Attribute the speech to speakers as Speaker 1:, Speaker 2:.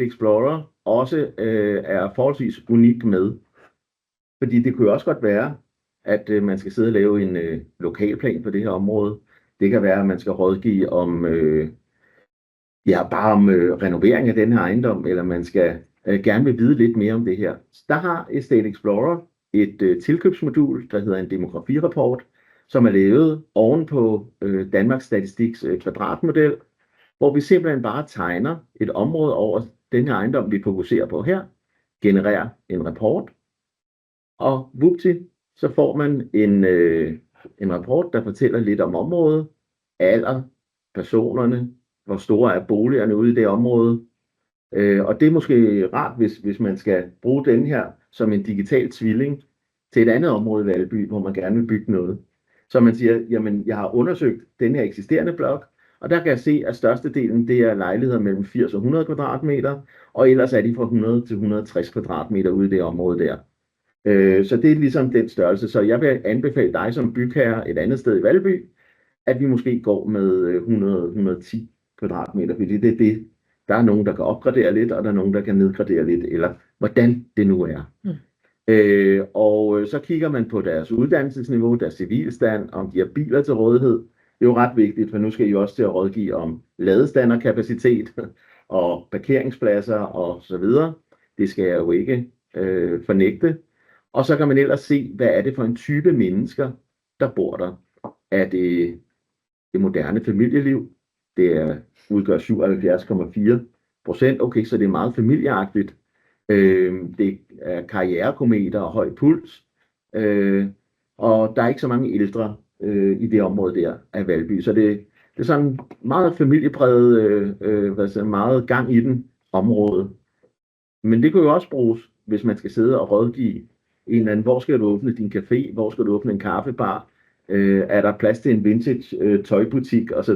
Speaker 1: Estate Explorer også er forholdsvis unik med. Fordi det kunne jo også godt være, at man skal sidde og lave en lokalplan for det her område. Det kan være, at man skal rådgive om, bare om renovering af den her ejendom, eller man skal gerne vil vide lidt mere om det her. Så der har Estate Explorer et tilkøbsmodul, der hedder en demografirapport, som er lavet oven på Danmarks Statistiks kvadratmodel, hvor vi simpelthen bare tegner et område over den her ejendom, vi fokuserer på her, genererer en rapport, og vupti, så får man en rapport, der fortæller lidt om området, alder, personerne, hvor store er boligerne ude i det område. Og det er måske rart, hvis man skal bruge den her som en digital tvilling til et andet område i Valby, hvor man gerne vil bygge noget. Så man siger, jamen jeg har undersøgt den her eksisterende blok, og der kan jeg se, at størstedelen det er lejligheder mellem 80 og 100 kvadratmeter, og ellers er de fra 100 til 160 kvadratmeter ude i det område der. Så det er ligesom den størrelse. Så jeg vil anbefale dig som bygherre et andet sted i Valby, at vi måske går med 100-110 kvadratmeter, fordi det er det. Der er nogen, der kan opgradere lidt, og der er nogen, der kan nedgradere lidt, eller hvordan det nu er. Og så kigger man på deres uddannelsesniveau, deres civilstand, om de har biler til rådighed. Det er jo ret vigtigt, for nu skal I også til at rådgive om ladestanderkapacitet og parkeringspladser og så videre. Det skal jeg jo ikke fornægte. Og så kan man ellers se, hvad er det for en type mennesker, der bor der. Er det moderne familieliv? Det udgør 77,4%. Okay, så det er meget familieagtigt. Det er karrierekometer og høj puls. Og der er ikke så mange ældre i det område der af Valby. Så det er sådan meget familiepræget, meget gang i den område. Men det kunne jo også bruges, hvis man skal sidde og rådgive en eller anden, hvor skal du åbne din café, hvor skal du åbne en kaffebar, er der plads til en vintage tøjbutik osv.